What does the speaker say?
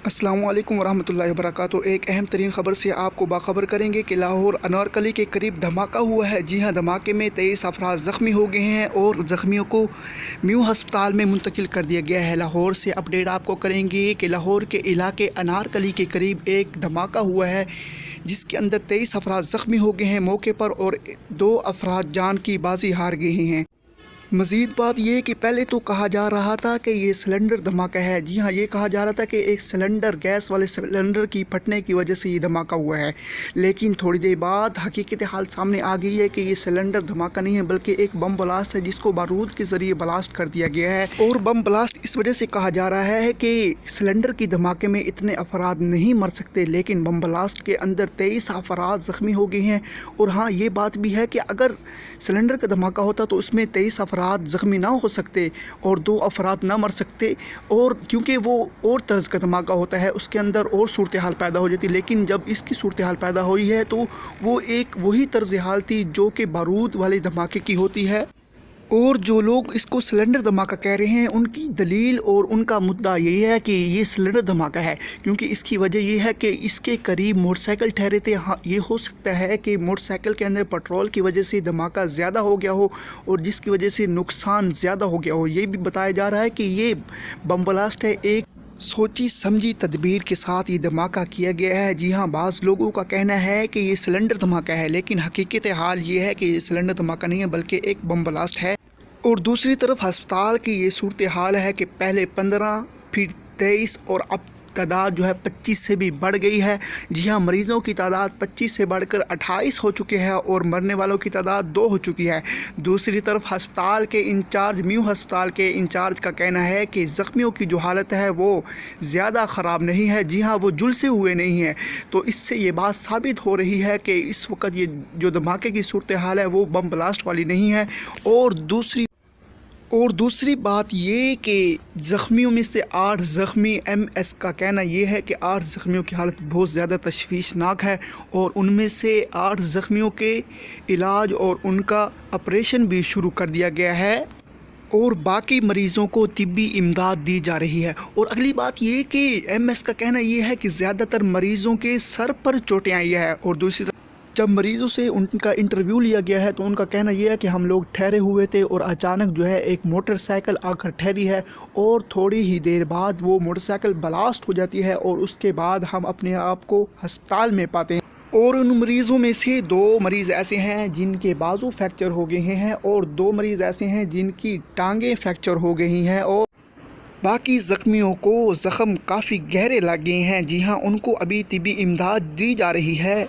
अस्सलामु अलैकुम वरहमतुल्लाहि वबरकातुहू। एक अहम तरीन ख़बर से आपको बाखबर करेंगे कि लाहौर अनारकली के करीब धमाका हुआ है। जी हाँ, धमाके में 23 अफराद ज़ख्मी हो गए हैं और ज़ख्मियों को म्यू हस्पताल में मुंतकिल कर दिया गया है। लाहौर से अपडेट आपको करेंगे कि लाहौर के इलाके अनारकली के करीब एक धमाका हुआ है जिसके अंदर 23 अफराद ज़ख्मी हो गए हैं मौके पर और 2 अफराद जान की बाजी हार गए हैं। मज़ीद बात यह कि पहले तो कहा जा रहा था कि ये सिलेंडर धमाका है। जी हाँ, ये कहा जा रहा था कि एक सिलेंडर, गैस वाले सिलेंडर की फटने की वजह से ये धमाका हुआ है, लेकिन थोड़ी देर बाद हकीकत हाल सामने आ गई है कि ये सिलेंडर धमाका नहीं है बल्कि एक बम ब्लास्ट है जिसको बारूद के ज़रिए ब्लास्ट कर दिया गया है। और बम ब्लास्ट इस वजह से कहा जा रहा है कि सिलेंडर की धमाके में इतने अफराद नहीं मर सकते, लेकिन बम ब्लास्ट के अंदर 23 अफराद ज़ख्मी हो गए हैं। और हाँ, ये बात भी है कि अगर सिलेंडर का धमाका होता तो उसमें 23 अफराद ज़ख्मी ना हो सकते और 2 अफराद ना मर सकते, और क्योंकि वो और तर्ज का धमाका होता है उसके अंदर और सूरत हाल पैदा हो जाती। लेकिन जब इसकी सूरत हाल पैदा हुई है तो वो एक वही तर्ज हाल थी जो कि बारूद वाले धमाके की होती है। और जो लोग इसको सिलेंडर धमाका कह रहे हैं उनकी दलील और उनका मुद्दा यही है कि ये सिलेंडर धमाका है क्योंकि इसकी वजह यह है कि इसके करीब मोटरसाइकिल ठहरे थे। हाँ, ये हो सकता है कि मोटरसाइकिल के अंदर पेट्रोल की वजह से धमाका ज़्यादा हो गया हो और जिसकी वजह से नुकसान ज़्यादा हो गया हो। ये भी बताया जा रहा है कि ये बम ब्लास्ट है, एक सोची समझी तदबीर के साथ ये धमाका किया गया है। जी हाँ, बाज़ लोगों का कहना है कि ये सिलेंडर धमाका है, लेकिन हकीकत हाल ये है कि ये सिलेंडर धमाका नहीं है बल्कि एक बम ब्लास्ट है। और दूसरी तरफ अस्पताल की ये सूरत हाल है कि पहले 15, फिर 23 और अब तादाद जो है 25 से भी बढ़ गई है। जी हाँ, मरीज़ों की तादाद 25 से बढ़कर 28 हो चुके हैं और मरने वालों की तादाद 2 हो चुकी है। दूसरी तरफ अस्पताल के इंचार्ज, म्यू हस्पताल के इंचार्ज का कहना है कि ज़ख्मियों की जो हालत है वो ज़्यादा ख़राब नहीं है। जी हाँ, वो झुलसे हुए नहीं हैं। तो इससे ये बात साबित हो रही है कि इस वक्त ये जो धमाके की सूरत हाल है वो बम ब्लास्ट वाली नहीं है। और दूसरी बात ये कि ज़ख्मियों में से 8 ज़ख्मी, MS का कहना ये है कि 8 ज़ख्मियों की हालत बहुत ज़्यादा तशवीशनाक है और उनमें से 8 ज़ख्मियों के इलाज और उनका ऑपरेशन भी शुरू कर दिया गया है और बाकी मरीज़ों को तिब्बी इमदाद दी जा रही है। और अगली बात ये कि MS का कहना ये है कि ज़्यादातर मरीज़ों के सर पर चोटें आई है। और दूसरी जब मरीज़ों से उनका इंटरव्यू लिया गया है तो उनका कहना यह है कि हम लोग ठहरे हुए थे और अचानक जो है एक मोटरसाइकिल आकर ठहरी है और थोड़ी ही देर बाद वो मोटरसाइकिल ब्लास्ट हो जाती है और उसके बाद हम अपने आप को अस्पताल में पाते हैं। और उन मरीज़ों में से 2 मरीज़ ऐसे हैं जिनके बाजू फ्रैक्चर हो गए हैं और 2 मरीज़ ऐसे हैं जिनकी टांगें फ्रैक्चर हो गई हैं और बाकी ज़ख्मियों को ज़ख्म काफ़ी गहरे लग गए हैं। जी हाँ, उनको अभी तिब्बी इमदाद दी जा रही है।